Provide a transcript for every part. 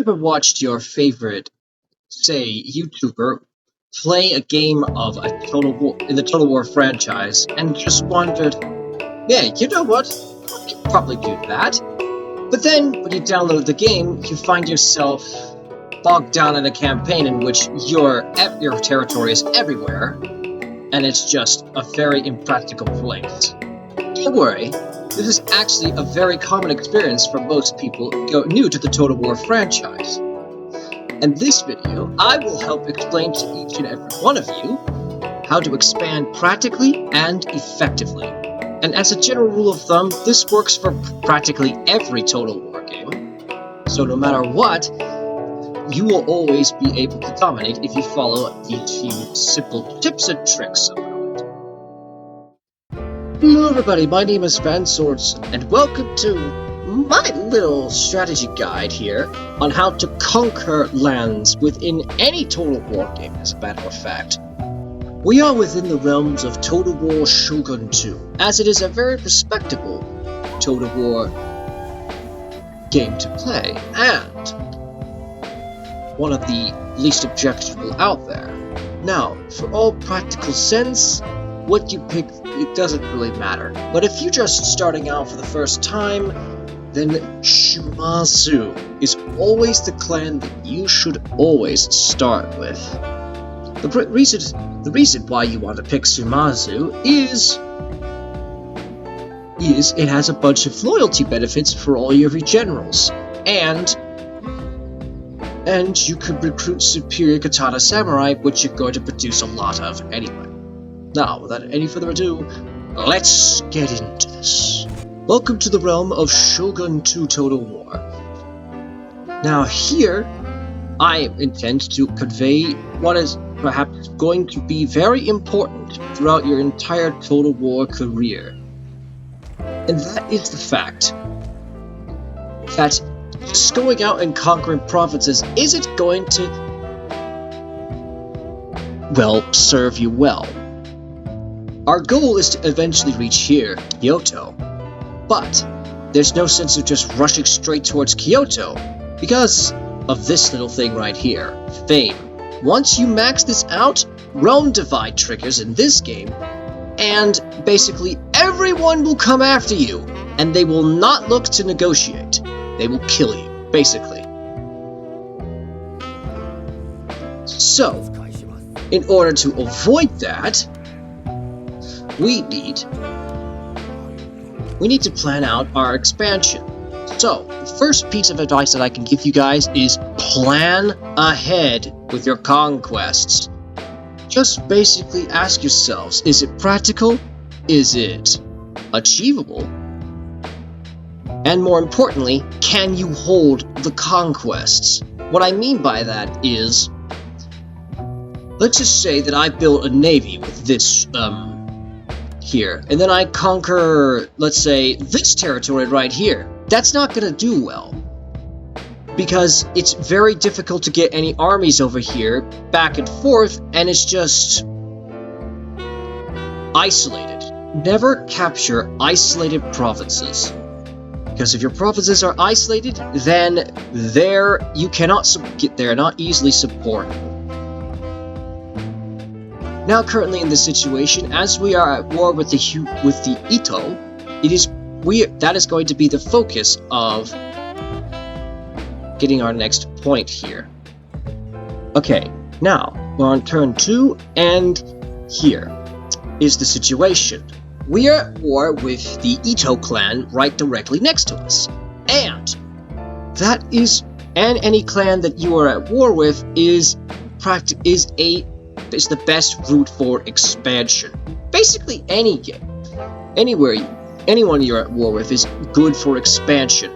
you ever watched your favorite, say, YouTuber play a game of a Total War in the Total War franchise and just wondered, yeah, you know what? I could probably do that. But then, when you download the game, you find yourself bogged down in a campaign in which your territory is everywhere, and it's just a very impractical place. Don't worry, this is actually a very common experience for most people new to the Total War franchise. In this video, I will help explain to each and every one of you how to expand practically and effectively. And as a general rule of thumb, this works for practically every Total War game. So no matter what, you will always be able to dominate if you follow these few simple tips and tricks about it. Hello everybody, my name is VanZorinson's, and welcome to my little strategy guide here on how to conquer lands within any Total War game, as a matter of fact. We are within the realms of Total War Shogun 2, as it is a very respectable Total War game to play, and one of the least objectionable out there. Now, for all practical sense, what you pick, it doesn't really matter. But if you're just starting out for the first time, then Shimazu is always the clan that you should always start with. The reason why you want to pick Shimazu is it has a bunch of loyalty benefits for all your generals, and you could recruit superior katana samurai, which you're going to produce a lot of anyway. Now, without any further ado, let's get into this. Welcome to the realm of Shogun 2 Total War. Now here, I intend to convey what is perhaps going to be very important throughout your entire Total War career. And that is the fact that just going out and conquering provinces isn't going to, well, serve you well. Our goal is to eventually reach here, Kyoto, but there's no sense of just rushing straight towards Kyoto because of this little thing right here, fame. Once you max this out, realm divide triggers in this game, and basically everyone will come after you, and they will not look to negotiate. They will kill you, basically. So, in order to avoid that, we need to plan out our expansion. So, the first piece of advice that I can give you guys is plan ahead with your conquests. Just basically ask yourselves, is it practical? Is it achievable? And more importantly, can you hold the conquests? What I mean by that is, let's just say that I built a navy with this, here, and then I conquer, let's say, this territory right here. That's not gonna do well, because it's very difficult to get any armies over here, back and forth, and it's just isolated. Never capture isolated provinces. Because if your provinces are isolated, then you cannot they're not easily supported. Now, currently in this situation, as we are at war with the Ito, that is going to be the focus of getting our next point here. Okay, now we're on turn 2, and here is the situation. We are at war with the Ito clan right directly next to us, and any clan that you are at war with is the best route for expansion. Basically, any game, anyone you're at war with is good for expansion.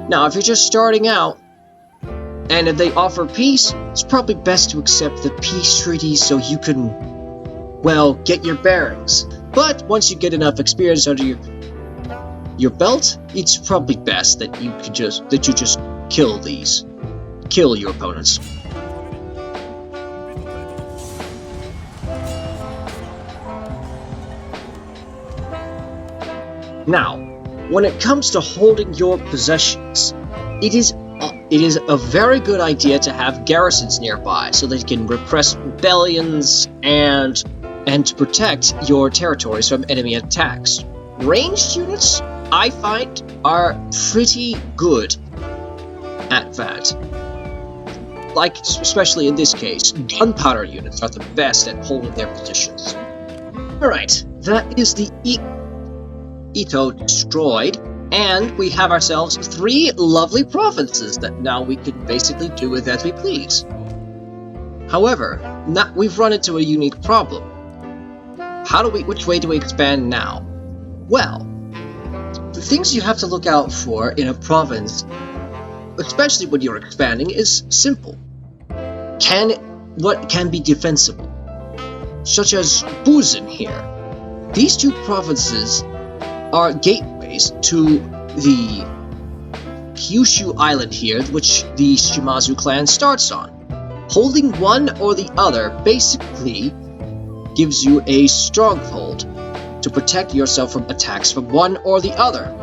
Now, if you're just starting out and if they offer peace, it's probably best to accept the peace treaty so you can, well, get your bearings. But once you get enough experience under your belt, it's probably best that you just kill your opponents. Now, when it comes to holding your possessions, it is it is a very good idea to have garrisons nearby so they can repress rebellions and to protect your territories from enemy attacks. Ranged units, I find, are pretty good at that. Like, especially in this case, gunpowder units are the best at holding their positions. Alright, that is the Ito destroyed, and we have ourselves 3 lovely provinces that now we can basically do with as we please. However, now we've run into a unique problem. Which way do we expand now? Well, the things you have to look out for in a province, especially when you're expanding, is simple. What can be defensible? Such as Busan here. These 2 provinces are gateways to the Kyushu Island here, which the Shimazu clan starts on. Holding one or the other basically gives you a stronghold to protect yourself from attacks from one or the other.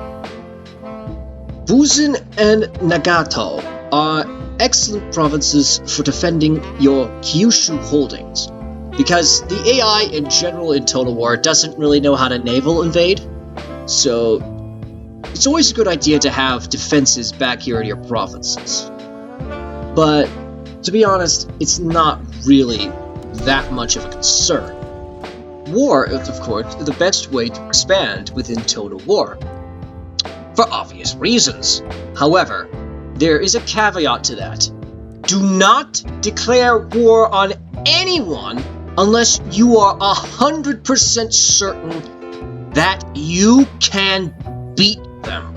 Busan and Nagato are excellent provinces for defending your Kyushu holdings, because the AI in general in Total War doesn't really know how to naval invade, so it's always a good idea to have defenses back here in your provinces. But to be honest, it's not really that much of a concern. War is, of course, the best way to expand within Total War, for obvious reasons. However, there is a caveat to that. Do not declare war on anyone unless you are 100% certain that you can beat them.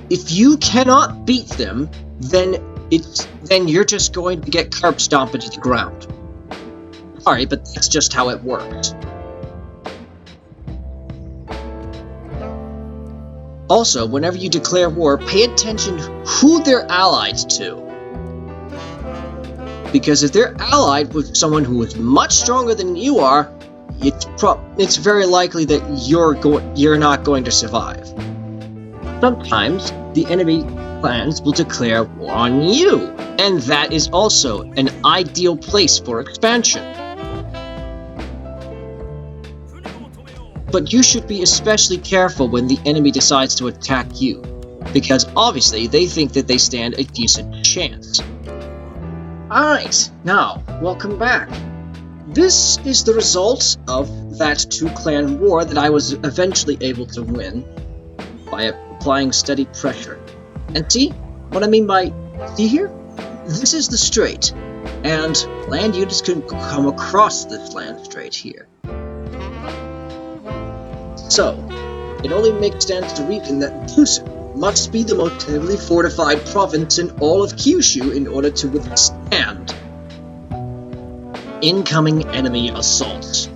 If you cannot beat them, then you're just going to get curb stomped into the ground. Sorry, but that's just how it works. Also, whenever you declare war, pay attention who they're allied to. Because if they're allied with someone who is much stronger than you are, it's very likely that you're not going to survive. Sometimes the enemy clans will declare war on you, and that is also an ideal place for expansion. But you should be especially careful when the enemy decides to attack you, because obviously they think that they stand a decent chance. Alright, now, welcome back. This is the result of that 2-clan war that I was eventually able to win by applying steady pressure. And see what I mean by, see here? This is the strait, and land units can come across this land strait here. So, it only makes sense to reason that Busan must be the most heavily fortified province in all of Kyushu in order to withstand incoming enemy assaults.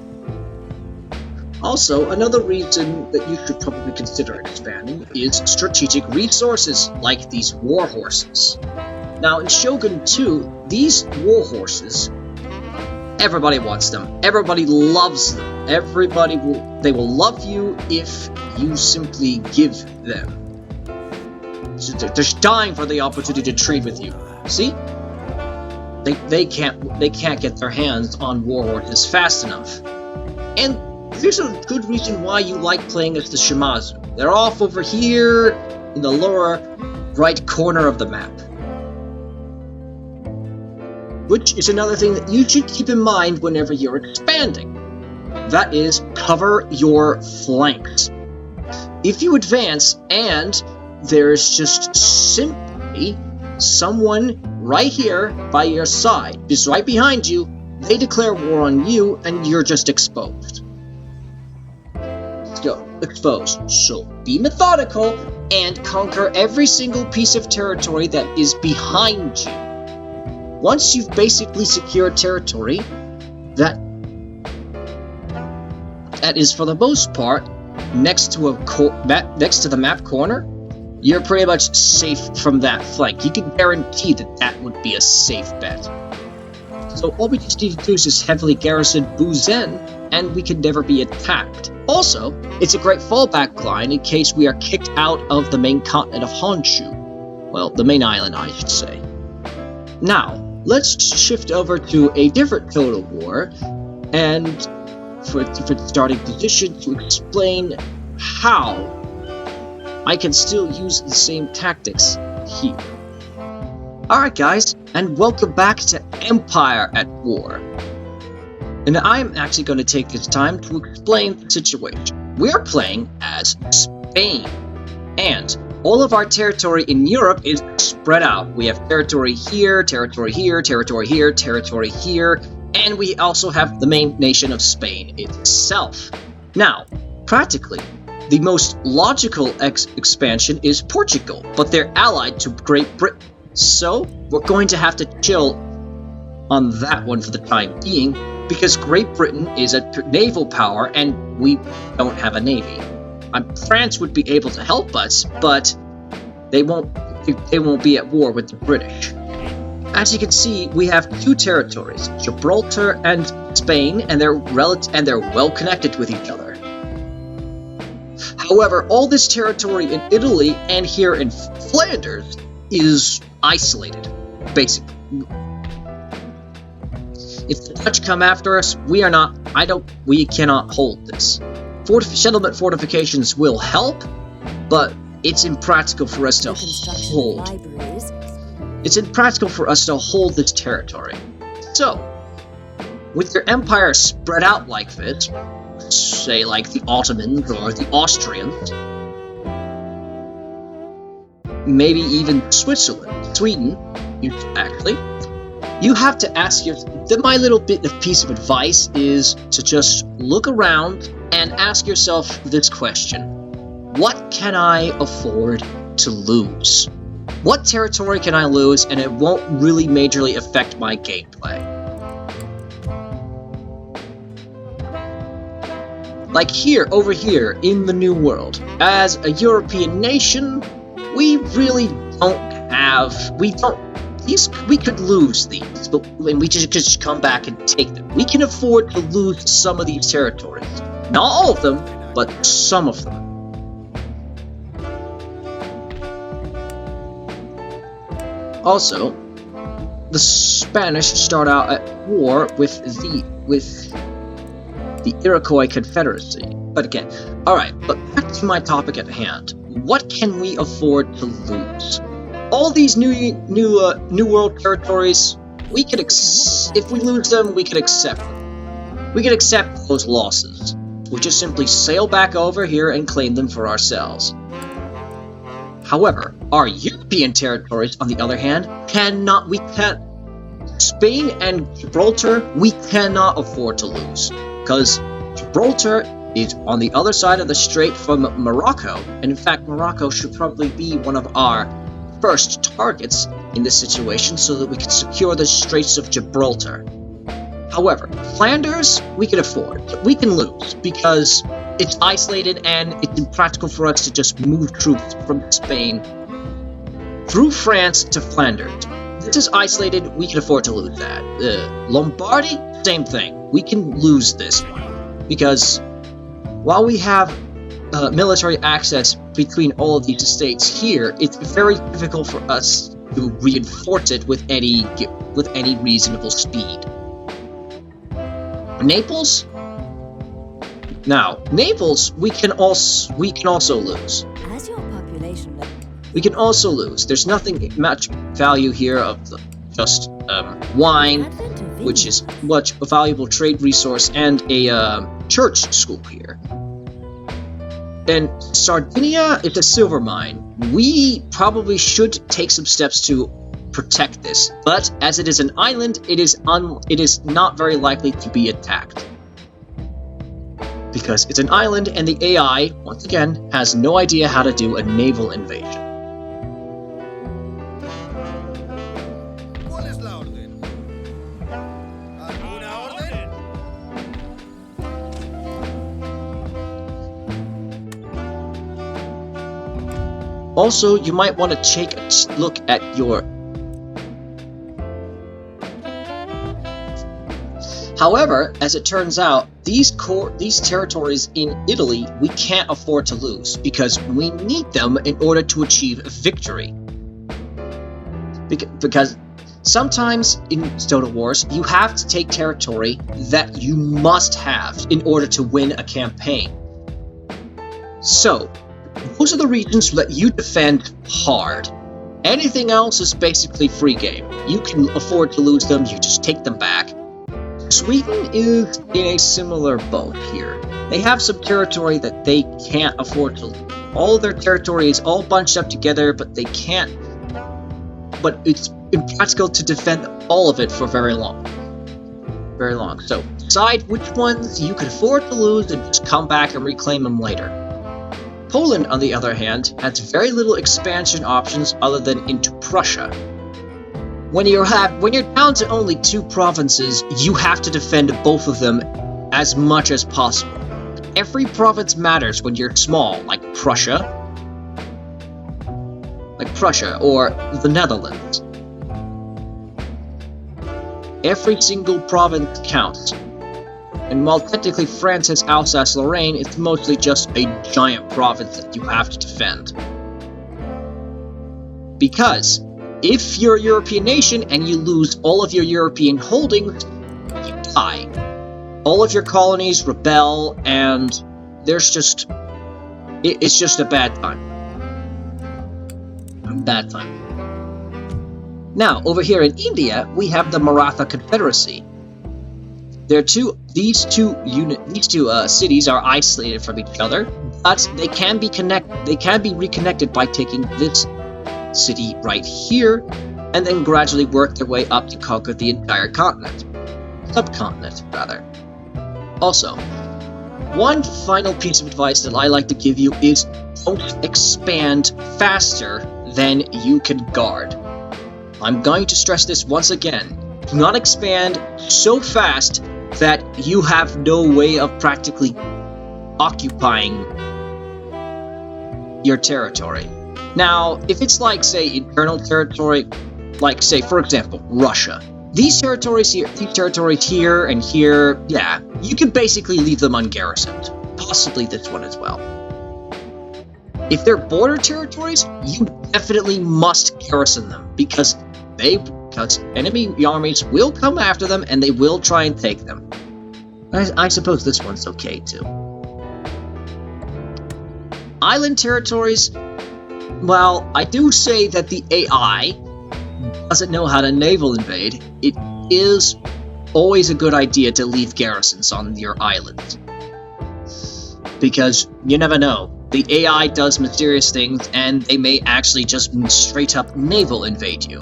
Also, another reason that you should probably consider expanding is strategic resources like these war horses. Now, in Shogun 2, these war horses, everybody wants them. Everybody loves them. They will love you if you simply give them. So they're just dying for the opportunity to trade with you. See? They can't get their hands on war horses fast enough. And here's a good reason why you like playing as the Shimazu. They're off over here in the lower right corner of the map. Which is another thing that you should keep in mind whenever you're expanding. That is, cover your flanks. If you advance and there's just simply someone right here by your side, just right behind you, they declare war on you and you're just exposed. Let's go. Exposed. So be methodical and conquer every single piece of territory that is behind you. Once you've basically secured territory, that is for the most part next to the map corner, you're pretty much safe from that flank. You can guarantee that would be a safe bet. So all we just need to do is just heavily garrison Busan, and we can never be attacked. Also, it's a great fallback line in case we are kicked out of the main continent of Honshu. Well, the main island, I should say. Now, let's shift over to a different total war, and for a different starting position to explain how I can still use the same tactics here. Alright guys, and welcome back to Empire at War. And I'm actually going to take this time to explain the situation. We are playing as Spain, and all of our territory in Europe is spread out. We have territory here, territory here, territory here, territory here, and we also have the main nation of Spain itself. Now, practically, the most logical expansion is Portugal, but they're allied to Great Britain. So, we're going to have to chill on that one for the time being, because Great Britain is a naval power and we don't have a navy. France would be able to help us, but they won't be at war with the British. As you can see, we have two territories, Gibraltar and Spain, and they're well connected with each other. However, all this territory in Italy and here in Flanders is isolated, basically. If the Dutch come after us, we cannot hold this. Settlement fortifications will help, but it's impractical for us to hold. It's impractical for us to hold this territory. So, with your empire spread out like this, say like the Ottomans or the Austrians, maybe even Sweden, you have to ask my little piece of advice is to just look around and ask yourself this question. What can I afford to lose? What territory can I lose and it won't really majorly affect my gameplay? Like over here in the New World, as a European nation, we really we could lose these, but we just come back and take them. We can afford to lose some of these territories. Not all of them, but some of them. Also, the Spanish start out at war with the Iroquois Confederacy. But again, alright, but back to my topic at hand. What can we afford to lose? All these New World territories, if we lose them, we can accept them. We can accept those losses. We just simply sail back over here and claim them for ourselves. However, our European territories, on the other hand, Spain and Gibraltar, we cannot afford to lose. Because Gibraltar is on the other side of the strait from Morocco, and in fact, Morocco should probably be one of our first targets in this situation so that we can secure the Straits of Gibraltar. However, Flanders, we can afford. We can lose, because it's isolated and it's impractical for us to just move troops from Spain through France to Flanders. This is isolated, we can afford to lose that. Lombardy, same thing. We can lose this one, because while we have military access between all of these states here, it's very difficult for us to reinforce it with any reasonable speed. Naples? Now, Naples, we can also lose. As your population, we can also lose. There's nothing much value here of just wine, which is much a valuable trade resource, and a church school here. And Sardinia is a silver mine. We probably should take some steps to protect this, but as it is an island, it is not very likely to be attacked. Because it's an island and the AI, once again, has no idea how to do a naval invasion. Also, you might want to take a look at your... However, as it turns out, these territories in Italy we can't afford to lose, because we need them in order to achieve victory. Because sometimes in Total Wars, you have to take territory that you must have in order to win a campaign. So, those are the regions that you defend hard. Anything else is basically free game. You can afford to lose them, you just take them back. Sweden is in a similar boat here. They have some territory that they can't afford to lose. All their territory is all bunched up together, but they can't. But it's impractical to defend all of it for very long. Very long. So, decide which ones you can afford to lose and just come back and reclaim them later. Poland, on the other hand, has very little expansion options other than into Prussia. When you're down to only 2 provinces, you have to defend both of them as much as possible. Every province matters when you're small, like Prussia or the Netherlands. Every single province counts. And while technically France has Alsace-Lorraine, it's mostly just a giant province that you have to defend. Because if you're a European nation and you lose all of your European holdings, you die. All of your colonies rebel, and it's just a bad time. Bad time. Now, over here in India, we have the Maratha Confederacy. These two cities are isolated from each other, but they can be reconnected by taking this city right here, and then gradually work their way up to conquer the entire subcontinent, rather. Also, one final piece of advice that I like to give you is don't expand faster than you can guard. I'm going to stress this once again. Do not expand so fast that you have no way of practically occupying your territory. Now, if it's like, say, internal territory, like, say, for example, Russia. These territories here and here, yeah, you can basically leave them ungarrisoned. Possibly this one as well. If they're border territories, you definitely must garrison them, because enemy armies will come after them and they will try and take them. I suppose this one's okay too. Island territories, well, I do say that the AI doesn't know how to naval invade. It is always a good idea to leave garrisons on your islands. Because you never know. The AI does mysterious things, and they may actually just straight up naval invade you.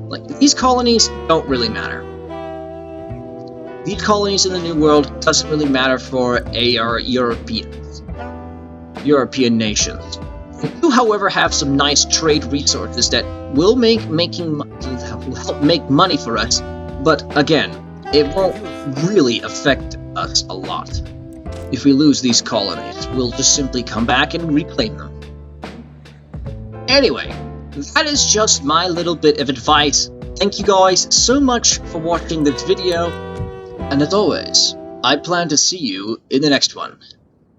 Like, these colonies don't really matter. These colonies in the New World doesn't really matter for our European nations. They do, however, have some nice trade resources that will help make money for us, but again, it won't really affect us a lot. If we lose these colonies, we'll just simply come back and reclaim them. Anyway, that is just my little bit of advice. Thank you guys so much for watching this video, and as always, I plan to see you in the next one.